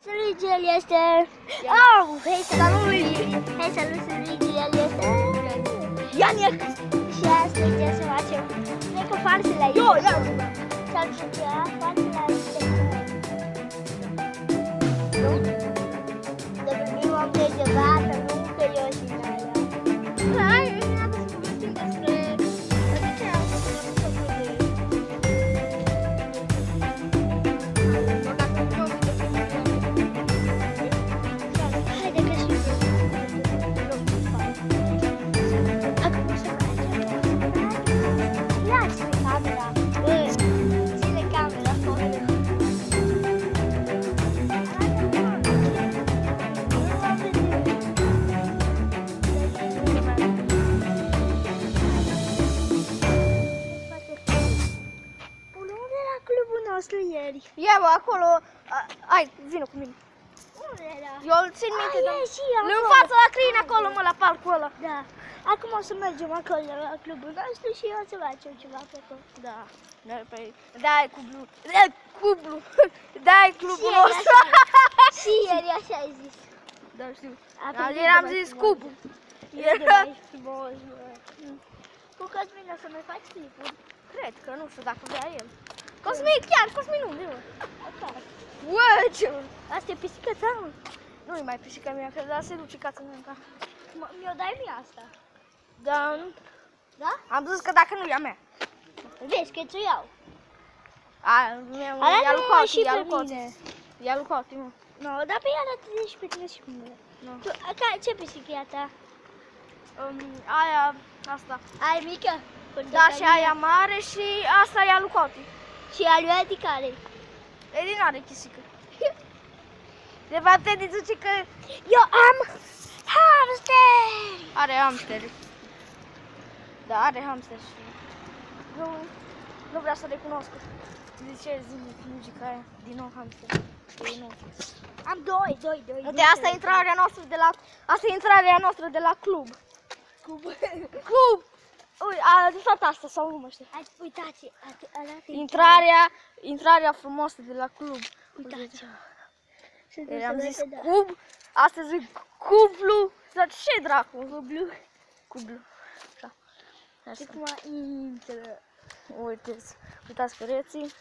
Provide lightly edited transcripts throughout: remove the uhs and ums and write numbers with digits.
Luigi, el este... Oh, hei, salut, Luigi! Hei, salut, Luigi, el este... Ianic! Și astăzi ce să facem? Cred că farsele aici. Eu, ia! S-ar juca farsele aici. Nu? De primul am degebat, nu că eu și Naia. Hai, ne-am să povestim despre... ce am ieri. Eu acolo, hai, vină cu mine. Unde era? Eu îl țin minte, dar... Nu în fața la Crin acolo, mă, la parcul ăla. Da. Acum o să mergem acolo la clubul nostru și o să facem ceva pe acolo. Da. Dai clubul. Dai clubul nostru. Și ieri așa ai zis. Da, știu. Ieri am zis clubul. Ieri mai frumos, bă. Cu Cosmin o să mai faci clipuri? Cred că, nu știu dacă vrea el. Cosmin, chiar, Cosmin unde, mă? Uă, ce? Asta e pisica ta, mă? Nu e mai pisica mea, că da, se duce cața mea. Mi-o dai mie asta? Da. Da? Am zis că dacă nu e a mea. Vezi că ți-o iau. Ia lui Coti, ia lui Coti. Ia lui Coti, mă. Nu, dar pe ea arată și pe tine și pe mine. Ce pisică e a ta? Aia, asta. Aia mică? Da, și aia mare și asta e a lui Coti. Și a lui Edi care? Edi n-are chisică. De fapt, Edi zice că... Eu am hamsteri! Are hamsteri. Da, are hamsteri și... Nu vrea să recunoscă. Zice zilnic muzica aia. Din nou hamsteri. Am doi. Uite, asta e intrarea noastră de la... Asta e intrarea noastră de la club. Club! Ui, de fapt asta, sau nu mă știu. Uitați, arată Intrarea frumoasă de la club. Uitați. Am zis cub, astăzi zic cublu, dar ce dracu? Cublu. Și cum intră. Uitați pereții.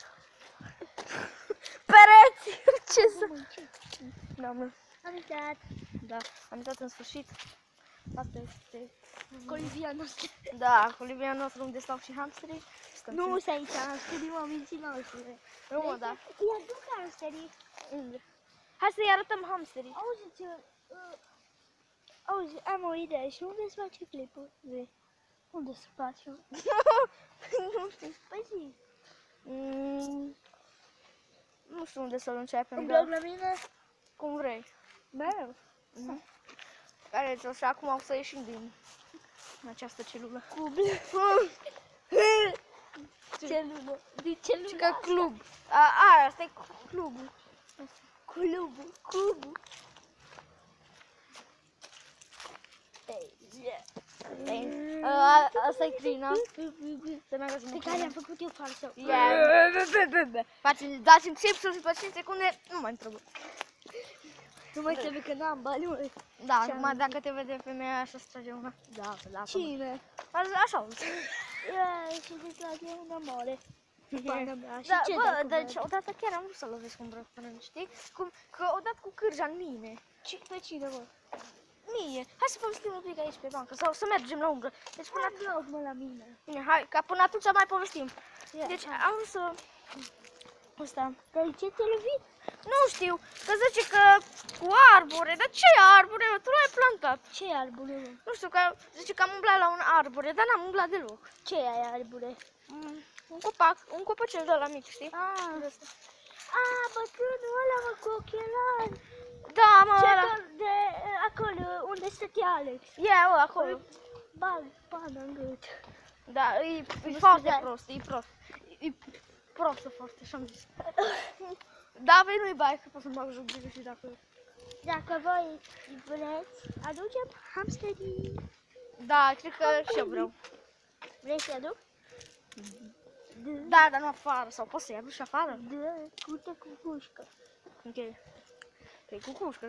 Pereții! Ce să... Da, mă. Am uitat. Da, am uitat în sfârșit. Asta este... Colivia noastră. Da, colivia noastră unde stau și hamsterii. Nu se aici, hamsterii oamenii noștri. Nu, mă, da. I-aduc hamsterii. Unde? Hai să-i arătăm hamsterii. Auzi, am o idee și unde se face clipul? Unde se face? Nu știu. Păi zi. Nu știu unde să-l începem. Un blog la mine? Cum vrei. Mereu. Care și acum o să ieșim din această celulă. Celulă. Din celulă. Că club. Asta e clubul. Cubul. Asta e Crina. Pe care am făcut eu farsă. Dați-mi chipsuri pe 5 secunde, nu mai trebuie. Nu mai trebuie că n-am bani, mă. Da, numai dacă te vede femeia aia să-ți trage una. Da, Cine? Așa. Și zici la tine un amore. Pana mea. Și Da, ce bă, dacă deci odată chiar am vrut să lovesc un brăcănân, știi? Că odată cu cârja în mine. Pe cine, mă? Mie. Hai să povestim un pic aici pe bancă sau să mergem la umbră. Deci până atunci, mă, la mine. Bine, hai, ca până atunci mai povestim. Deci am vrut să... Asta. Dar ce te lovit? Nu știu, că zice că cu arbore, dar ce arbore? Tu l-ai plantat. Ce arbore, mă? Nu știu, că zice că am umblat la un arbore, dar n-am umblat deloc. Ce ai arbore? Un copăcel de ăla mic, știi? Bătrânul ăla, mă, cu ochelari. Da, mă, ăla. De acolo, unde stătea Alex. Acolo. Bană în gât. Da, e foarte prost, e prostă foarte, și-am zis. Da, vei nu-i bai, că pot să-mi bag joc de și dacă voi vreți, aducem hamsterii. Da, cred că și eu vreau. Vrei să-i aduc? Da, dar nu afară, sau poți să-i aduci afară? Da, cu pușcă. Ok. Că e cu cușcă.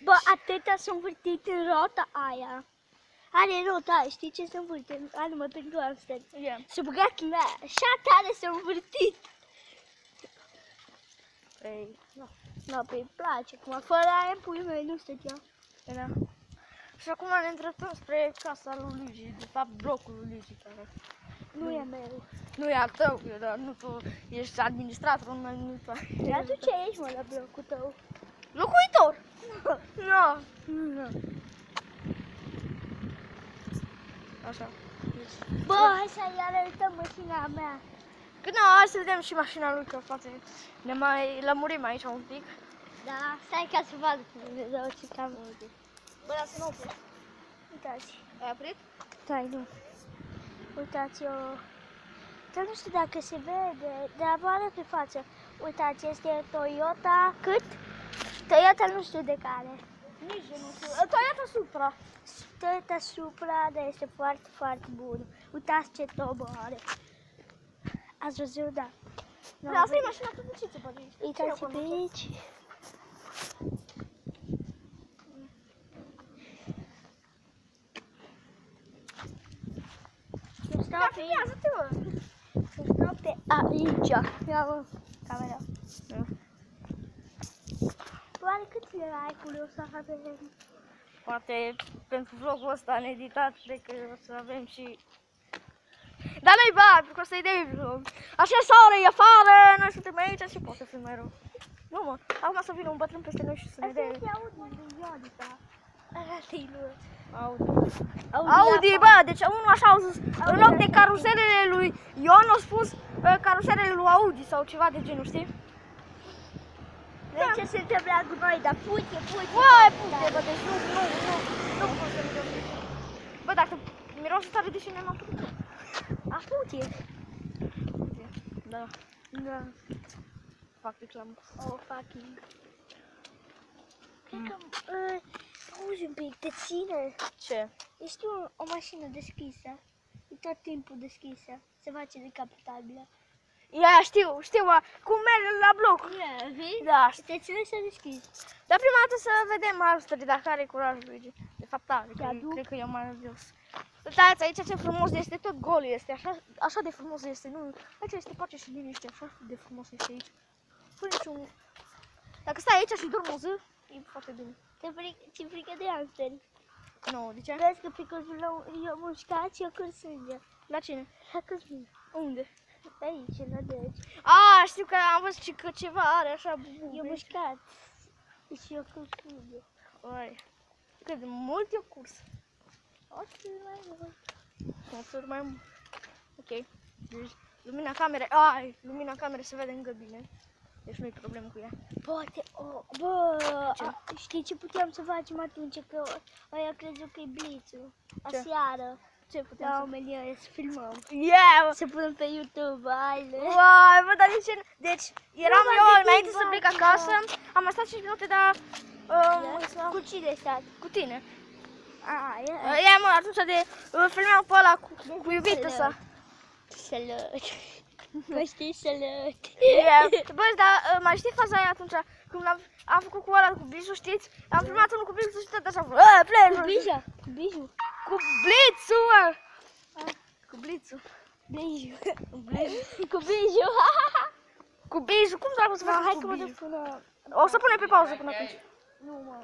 Bă, atâta s-a învârtit în rota aia. Are rota aia, știi ce se învârte? Anume pentru hamster. Yeah. S-a băgat în aia, așa tare s-a învârtit. Păi, da. Da, păi îi place, cum fără aia puii mei nu stătea. Da. Și acum ne îndreptăm spre casa lui Luigi, de fapt blocul lui Luigi. Care... Nu e meu. Nu e al tău, dar nu tu ești administrator, nu tu. Dar tu ce ești, mă, la blocul tău? Locuitor! Nu. Nu. Așa. Bă, hai să iar arătăm mașina mea. Că nu, hai să vedem și mașina lui, că poate ne mai lămurim aici un pic. Da, stai ca să vadă cum Dumnezeu ce cam. Bă, dar să nu opri. Uitați. Ai oprit? Stai, nu. Uitați, dar nu știu dacă se vede, dar apare pe față. Uitați, este Toyota, cât? Toyota nu știu de care. Nici eu nu știu. Toyota Supra. Toyota Supra, dar este foarte, foarte bun. Uitați ce tobă are. Ați văzut, da. Da, asta e mașina publicită, poate. Uitați pe aici. Da, filmează-te, mă. Să stau pe aici. Ia, mă, camera. Oare cât ai curios să avem? Poate pentru vlogul ăsta needitat, cred că o să avem și... Dar nu-i bani, pentru că ăsta e de vlog. Așa soare e afară, noi suntem aici și poate fi mai rău. Nu, mă, acum să vină un bătrân peste noi și să ne dea... Asta e Audi din Ionița. Arată-i lui. Audi, bă, deci unul așa au zis, în loc de caruselele lui Ion, au spus caruselele lui Audi sau ceva de genul, știi? Vezi ce se întâmplă cu noi, dar pute. Uai, pute, bă, deci nu pot să miros. Bă, dacă miros tare, de ce ne-am putut? A pute. Da, Da. fac reclamă. Oh, fucking. Cred că auzi un pic, te ține. Ce? Ești o mașină deschisă. E tot timpul deschisă. Se face decapitabilă. Ia, știu, cum merge la bloc. Vezi? Da, Și te ține să deschizi. dar prima dată să vedem astăzi dacă are curaj Luigi. De fapt, are, cred că e mai jos. Uitați, aici ce frumos este, tot gol este, așa de frumos este, nu, aici este pace și liniște, așa de frumos este aici. Fără niciun... Dacă stai aici și dormi o zi, e foarte bine. Ți-e frică de hamsteri. Nu, de ce? Vezi că pe cozul eu mușcat și eu curg sânge. La cine? La Cosmin. Unde? Aici, la deci. A, știu că am văzut și că ceva are așa bube. Eu mușcat. Și eu curg sânge. Oi, cât de mult eu curs. O să mai mult. O să mai mult. Ok. Deci, lumina camerei se vede încă bine. Deci nu-i problemă cu ea. Poate, bă, știi ce puteam să facem atunci? Că aia crezut că e blițul. Aseară. Ce putem La să... oamenii să filmăm. Yeah! Să punem pe YouTube, haide. Uai, bă, dar de ce? Deci, eram Nu, eu dar de înainte ce să plec faci, acasă, am mai stat 5 minute, dar... Cu cine ai stat? Cu tine. E. Ia, mă, atunci de... filmeam pe ăla cu iubită sa. Salut. Mă știi, salut. Bă, dar mai știi faza aia atunci, când am făcut cu ăla cu Blizu, știți? Am filmat unul cu Blizu și tot așa, play. Cu Bija? Cu Biju? Cu Blizu, mă! Cu Blizu. Biju. Blizu. Cu Biju. Cu Biju, cum dracu să fac Hai cu că mă duc Biju? până... O să punem pe pauză până atunci. Nu, mă.